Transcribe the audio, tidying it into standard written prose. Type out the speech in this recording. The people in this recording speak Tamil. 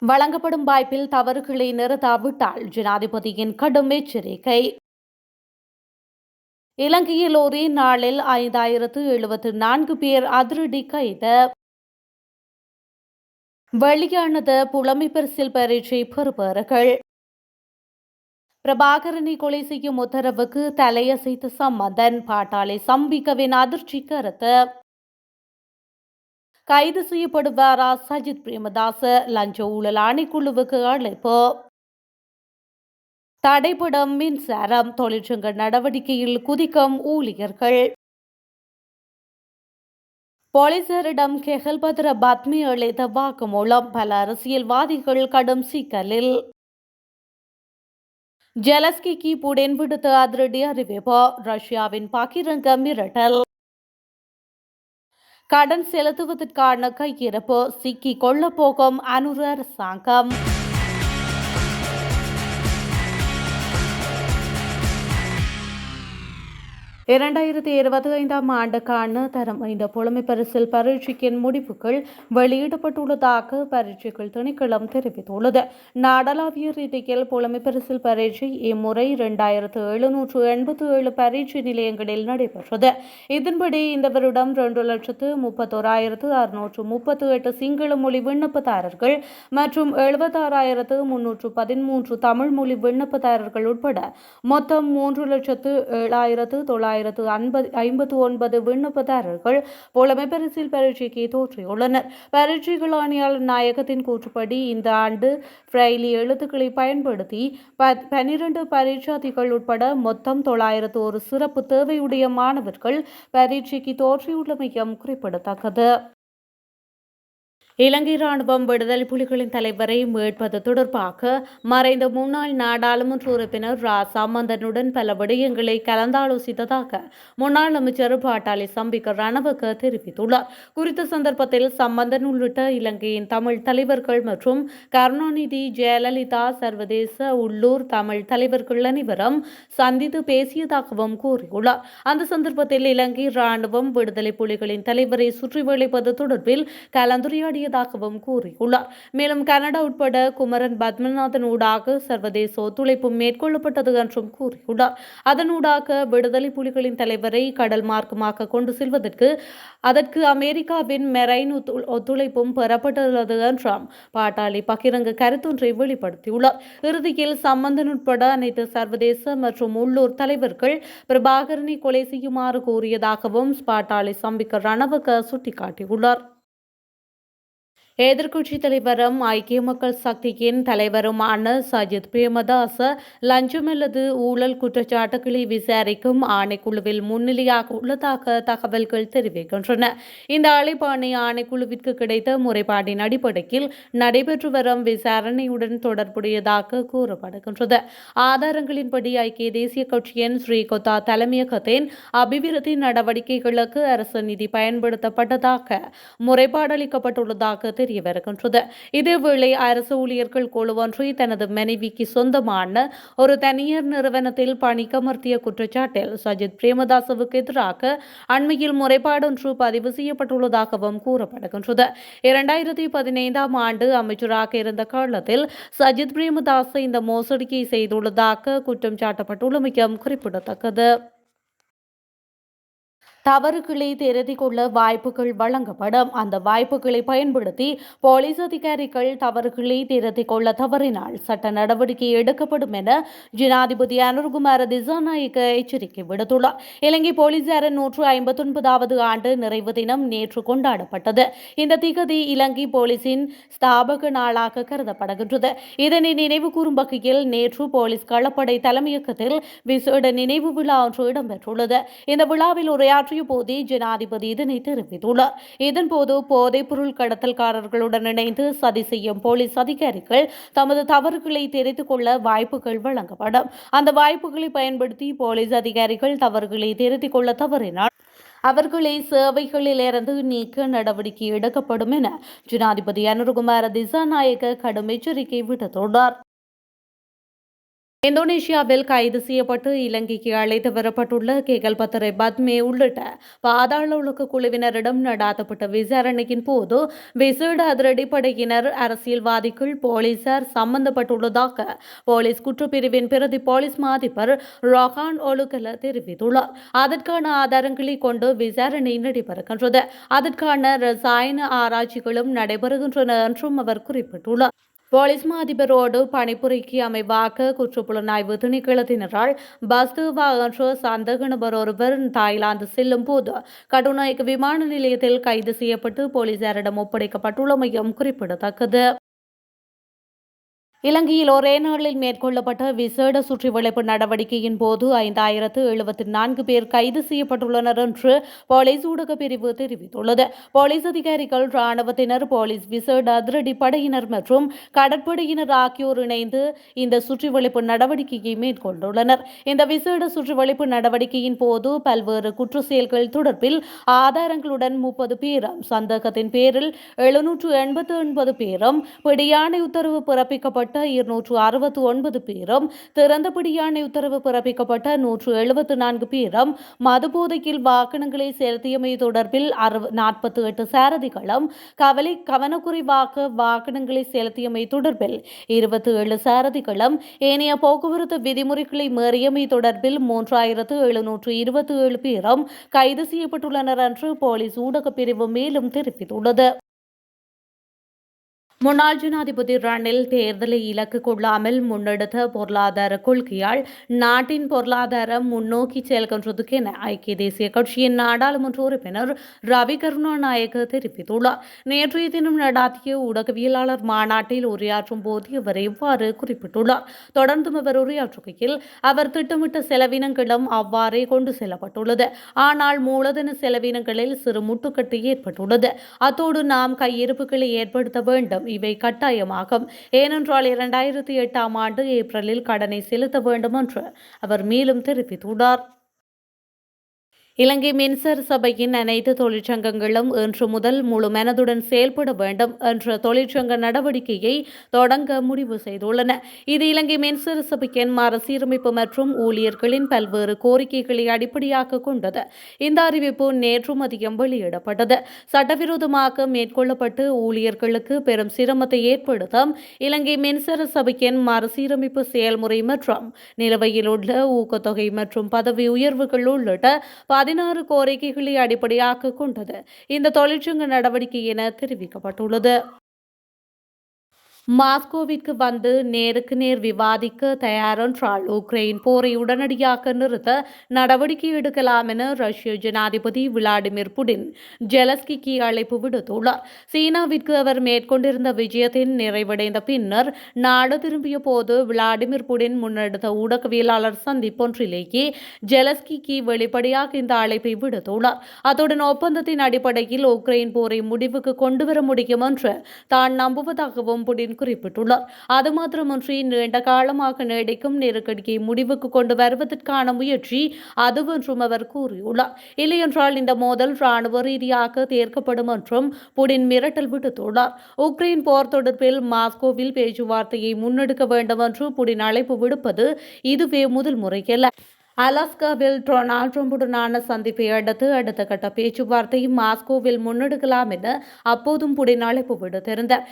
வழங்கப்படும் வாய்ப்பில் தவறுகளை நிறுத்தாவிட்டால் ஜனாதிபதியின் கடும் எச்சரிக்கை. இலங்கையில் ஒரே நாளில் 5074 பேர் அதிரடி கைது. வெளியானது புலமை பரிசில் பரீட்சை பெறுபவர்கள். பிரபாகரனை கொலை செய்யும் உத்தரவுக்கு தலையசைத்த சம்பந்தன். பாட்டாளி சம்பிக்கவின் அதிர்ச்சி கருத்து. கைது செய்யப்படுவாரா சஜித் பிரேமதாச? லஞ்ச ஊழல் ஆணைக்குழுவுக்கு அழைப்பு. தடைபடும் மின்சாரம். தொழிற்சங்க நடவடிக்கையில் குதிக்கும் ஊழியர்கள். போலீசாரிடம் கெஹல்பத்ர பத்மி அளித்த வாக்குமூலம். பல அரசியல்வாதிகள் கடும் சிக்கலில். ஜெலஸ்கிக்கு புடின் விடுத்த அதிரடி அறிவிப்பு. ரஷ்யாவின் பகிரங்க மிரட்டல். கடன் செலுத்துவதற்கான கையிருப்பு சிக்கிக் கொள்ளப்போகும் அனுர அரசாங்கம். ஆண்டுக்கான தரம் இந்த புலமை பரிசில் பரீட்சையின் முடிவுகள் வெளியிடப்பட்டுள்ளதாக பரீட்சைகள் திணைக்களம் தெரிவித்துள்ளது. நாடளாவிய ரீதியில் புலமை பரிசில் பரீட்சை இம்முறை 2787 பரீட்சை நிலையங்களில் நடைபெற்றது. இதன்படி இந்த வருடம் 2,31,638 சிங்கள மொழி விண்ணப்பதாரர்கள் மற்றும் 76,313 தமிழ் மொழி விண்ணப்பதாரர்கள் உட்பட மொத்தம் 3,07,959 விண்ணப்பதாரர்கள் புலமை பரிசில் பரீட்சைக்கு தோற்றியுள்ளனர். பரீட்சைகள் ஆணையாளர் நாயகத்தின் கூற்றுப்படி இந்த ஆண்டு பிரெய்லி எழுத்துக்களை பயன்படுத்தி 12 பரீட்சார்த்திகள் உட்பட மொத்தம் 901 சிறப்பு தேவையுடைய மாணவர்கள் பரீட்சைக்கு தோற்றியுள்ளமையும் குறிப்பிடத்தக்கது. இலங்கை ராணுவம் விடுதலை புலிகளின் தலைவரை மீட்பது தொடர்பாக மறைந்த முன்னாள் நாடாளுமன்ற உறுப்பினர் ரா சம்பந்தனுடன் பல விடயங்களை கலந்தாலோசித்ததாக முன்னாள் அமைச்சர் பாட்டாளி சம்பிக்க ரணவக்க தெரிவித்துள்ளார். குறித்த சந்தர்ப்பத்தில் சம்பந்தன் உள்ளிட்ட இலங்கையின் தமிழ் தலைவர்கள் மற்றும் கருணாநிதி, ஜெயலலிதா, சர்வதேச உள்ளூர் தமிழ் தலைவர்கள் அனைவரும் சந்தித்து பேசியதாகவும் கூறியுள்ளார். அந்த சந்தர்ப்பத்தில் இலங்கை ராணுவம் விடுதலை புலிகளின் தலைவரை சுற்றி வளைப்பது தொடர்பில் கலந்துரையாடிய கூறியுள்ளார். மேலும் கனடா உட்பட குமரன் பத்மநாதன் ஊடாக சர்வதேச ஒத்துழைப்பு மேற்கொள்ளப்பட்டது என்றும் கூறியுள்ளார். அதனூடாக விடுதலை புலிகளின் தலைவரை கடல் மார்க்கமாக கொண்டு செல்வதற்கு அதற்கு அமெரிக்காவின் மெரைன் ஒத்துழைப்பும் பெறப்பட்டுள்ளது என்றும் பாட்டாளி பகிரங்க கருத்தொன்றை வெளிப்படுத்தியுள்ளார். இறுதியில் சம்பந்தன் உட்பட அனைத்து சர்வதேச மற்றும் உள்ளூர் தலைவர்கள் பிரபாகரனை கொலை செய்யுமாறு கூறியதாகவும் பாட்டாளி சம்பிக்க ரணவக்க சுட்டிக்காட்டியுள்ளார். எதிர்க்கட்சித் தலைவரும் ஐக்கிய மக்கள் சக்தியின் தலைவருமான சஜித் பிரேமதாச லஞ்சம் அல்லது ஊழல் குற்றச்சாட்டுகளை விசாரிக்கும் ஆணைக்குழுவில் முன்னிலையாக உள்ளதாக தகவல்கள் தெரிவிக்கின்றன. இந்த அழைப்பாணை ஆணைக்குழுவிற்கு கிடைத்த முறைப்பாட்டின் அடிப்படையில் நடைபெற்று வரும் விசாரணையுடன் தொடர்புடையதாக கூறப்படுகின்றது. ஆதாரங்களின்படி ஐக்கிய தேசிய கட்சியின் ஸ்ரீகொத்தா தலைமையகத்தின் அபிவிருத்தி நடவடிக்கைகளுக்கு அரசு நிதி பயன்படுத்தப்பட்டதாக முறைப்பாடளிக்கப்பட்டுள்ளதாக வருகின்றது. இதேவேளை அரசு ஊழியர்கள் குழு ஒன்றை தனது மனைவிக்கு சொந்தமான ஒரு தனியார் நிறுவனத்தில் பணிக்கமர்த்திய குற்றச்சாட்டில் சஜித் பிரேமதாசவுக்கு எதிராக அண்மையில் முறைப்பாடொன்று பதிவு செய்யப்பட்டுள்ளதாகவும் கூறப்படுகின்றது. 2015 ஆண்டு அமைச்சராக இருந்த காலத்தில் சஜித் பிரேமதாச இந்த மோசடியை செய்துள்ளதாக குற்றம் சாட்டப்பட்டுள்ளமையும் குறிப்பிடத்தக்கது. தவறுகளை திருத்திக் கொள்ள வாய்ப்புகள் வழங்கப்படும். அந்த வாய்ப்புகளை பயன்படுத்தி போலீஸ் அதிகாரிகள் தவறுகளை திருத்திக் கொள்ள தவறினால் சட்ட நடவடிக்கை எடுக்கப்படும் என ஜனாதிபதி அனுரகுமார திசாநாயக்க எச்சரிக்கை விடுத்துள்ளார். இலங்கை போலீசாரின் 159வது ஆண்டு நிறைவு தினம் நேற்று கொண்டாடப்பட்டது. இந்த திகதி இலங்கை போலீசின் ஸ்தாபக நாளாக கருதப்படுகின்றது. இதனை நினைவு கூறும் வகையில் நேற்று போலீஸ் களப்படை தலைமையகத்தில் விசேட நினைவு விழா ஒன்று இடம்பெற்றுள்ளது. இந்த விழாவில் உரையாற்றிய போதே ஜனாதிபதி இதனை தெரிவித்துள்ளார். இதன்போது போதைப் பொருள் கடத்தல்காரர்களுடன் இணைந்து சதி செய்யும் போலீஸ் அதிகாரிகள் தமது தவறுகளை தெரித்துக் கொள்ள வாய்ப்புகள் வழங்கப்படும். அந்த வாய்ப்புகளை பயன்படுத்தி போலீஸ் அதிகாரிகள் தவறுகளை திருத்திக் கொள்ள தவறினால் அவர்களை சேவைகளிலிருந்து நீக்க நடவடிக்கை எடுக்கப்படும் என ஜனாதிபதி அனுரகுமார திசாநாயக்க கடும் எச்சரிக்கை விடுத்துள்ளார். இந்தோனேஷியாவில் கைது செய்யப்பட்டு இலங்கைக்கு அழைத்து வரப்பட்டுள்ள கேகல்பத்தரை பத்மே உள்ளிட்ட பாதாள உலக குழுவினரிடம் நடாத்தப்பட்ட விசாரணையின் போது விசேட அதிரடிப்படையினர், அரசியல்வாதிகள், போலீசார் சம்பந்தப்பட்டுள்ளதாக போலீஸ் குற்றப்பிரிவின் பிரதி போலீஸ் மா அதிபர் ரொஹான் ஒலுகல தெரிவித்துள்ளார். அதற்கான ஆதாரங்களை கொண்டு விசாரணை நடைபெறுகின்றது. அதற்கான ரசாயன ஆராய்ச்சிகளும் நடைபெறுகின்றன என்றும் அவர் குறிப்பிட்டுள்ளார். போலீஸ் மா அதிபரோடு பணிபுரிக்கு அமைவாக குற்றப்புலனாய்வு திணைக்களத்தினரால் பஸ்தேவா என்ற சந்தேக நபர் ஒருவர் தாய்லாந்து செல்லும் போது கட்டுநாயக்க விமான நிலையத்தில் கைது செய்யப்பட்டு போலீசாரிடம் ஒப்படைக்கப்பட்டுள்ளமையும் குறிப்பிடத்தக்கது. இலங்கையில் ஒரே நாளில் மேற்கொள்ளப்பட்ட விசேட சுற்றிவளைப்பு நடவடிக்கையின் போது 5074 பேர் கைது செய்யப்பட்டுள்ளனர் என்று போலீஸ் ஊடக பிரிவு தெரிவித்துள்ளது. போலீஸ் அதிகாரிகள், ராணுவத்தினர், போலீஸ் விசேட அதிரடி படையினர் மற்றும் கடற்படையினர் ஆகியோர் இணைந்து இந்த சுற்றிவளைப்பு நடவடிக்கையை மேற்கொண்டுள்ளனர். இந்த விசேட சுற்றிவளைப்பு நடவடிக்கையின் போது பல்வேறு குற்ற செயல்கள் தொடர்பில் ஆதாரங்களுடன் 30 பேரும், சந்தேகத்தின் பேரில் 789 பேரும், பிடியாணை உத்தரவு பிறப்பிக்கப்பட்ட 269 பேரும், திறந்தபடியான உத்தரவு பிறப்பிக்கப்பட்ட 174 பேரும், மதுபோதையில் வாகனங்களை செலுத்தியமை தொடர்பில் 48 சாரதிகளும், கவனக்குறைவாக வாகனங்களை செலுத்தியமை தொடர்பில் 27 சாரதிகளும், ஏனைய போக்குவரத்து விதிமுறைகளை மீறியமை தொடர்பில் 3727 பேரும் கைது செய்யப்பட்டுள்ளனர் என்று போலீஸ் ஊடக பிரிவு மேலும் தெரிவித்துள்ளது. முன்னாள் ஜனாதிபதி ரணில் தேர்தலை இலக்கு கொள்ளாமல் முன்னெடுத்த பொருளாதார கொள்கையால் நாட்டின் பொருளாதாரம் முன்னோக்கி செல்கின்றது என ஐக்கிய தேசிய கட்சியின் நாடாளுமன்ற உறுப்பினர் ரவி கருணாநாயக்க தெரிவித்துள்ளார். நேற்றைய தினம் நடாத்திய ஊடகவியலாளர் மாநாட்டில் உரையாற்றும் போது அவர் இவ்வாறு குறிப்பிட்டுள்ளார். தொடர்ந்தும் அவர் உரையாற்றுகையில், அவர் திட்டமிட்ட செலவினங்களும் அவ்வாறே கொண்டு செல்லப்பட்டுள்ளது. ஆனால் மூலதன செலவினங்களில் சிறு முட்டுக்கட்டு ஏற்பட்டுள்ளது. அத்தோடு நாம் கையிருப்புகளை ஏற்படுத்த வேண்டும். இவை கட்டாயமாகும். ஏனென்றால் 2008ஆம் ஆண்டு ஏப்ரலில் கடனை செலுத்த வேண்டும் என்று அவர் மேலும் தெரிவித்துள்ளார். இலங்கை மின்சார சபையின் அனைத்து தொழிற்சங்கங்களும் இன்று முதல் முழு மனதுடன் செயல்பட வேண்டும் என்ற தொழிற்சங்க நடவடிக்கையை தொடங்க முடிவு செய்துள்ளன. இது இலங்கை மின்சார சபையின் மறுசீரமைப்பு மற்றும் ஊழியர்களின் பல்வேறு கோரிக்கைகளை அடிப்படையாக கொண்டது. இந்த அறிவிப்பு நேற்று மதியம் வெளியிடப்பட்டது. சட்டவிரோதமாக மேற்கொள்ளப்பட்டு ஊழியர்களுக்கு பெரும் சிரமத்தை ஏற்படுத்தும் இலங்கை மின்சார சபையின் மறுசீரமைப்பு செயல்முறை மற்றும் நிலுவையில் உள்ள ஊக்கத்தொகை மற்றும் பதவி உயர்வுகள் உள்ளிட்ட 16 கோரிக்கைகளை அடிப்படையாக கொண்டது இந்த தொழிற்சங்க நடவடிக்கை என தெரிவிக்கப்பட்டுள்ளது. மாஸ்கோவிற்கு வந்து நேருக்கு நேர் விவாதிக்க தயாரென்றால் உக்ரைன் போரை உடனடியாக நிறுத்த நடவடிக்கை எடுக்கலாம் என ரஷ்ய ஜனாதிபதி விளாடிமிர் புடின் ஜெலஸ்கிக்கு அழைப்பு விடுத்துள்ளார். சீனாவிற்கு அவர் மேற்கொண்டிருந்த விஜயத்தின் நிறைவடைந்த பின்னர் நாடு திரும்பிய போது விளாடிமிர் புடின் முன்னெடுத்த ஊடகவியலாளர் சந்திப்பொன்றிலேயே ஜெலஸ்கிக்கு வெளிப்படையாக இந்த அழைப்பை விடுத்துள்ளார். அத்துடன் ஒப்பந்தத்தின் அடிப்படையில் உக்ரைன் போரை முடிவுக்கு கொண்டுவர முடியும் என்று தான் நம்புவதாகவும் புடின் குறிப்பிட்டுள்ளார். அது மாத்திரமன்றி நீண்ட காலமாக நீடிக்கும் நெருக்கடியை முடிவுக்கு கொண்டு வருவதற்கான முயற்சி அதுவென்றும் அவர் கூறியுள்ளார். இல்லையென்றால் இந்த மோதல் ராணுவ ரீதியாக தீர்க்கப்படும் என்றும் புடின் மிரட்டல் விடுத்துள்ளார். உக்ரைன் போர் தொடர்பில் மாஸ்கோவில் பேச்சுவார்த்தையை முன்னெடுக்க வேண்டும் என்று புடின் அழைப்பு விடுப்பது இதுவே முதல் முறையல்ல. அலாஸ்காவில் டொனால்ட் ட்ரம்புடனான சந்திப்பை அடுத்த கட்ட பேச்சுவார்த்தை மாஸ்கோவில் முன்னெடுக்கலாம் என அப்போதும் புடின் அழைப்பு விடுத்திருந்தார்.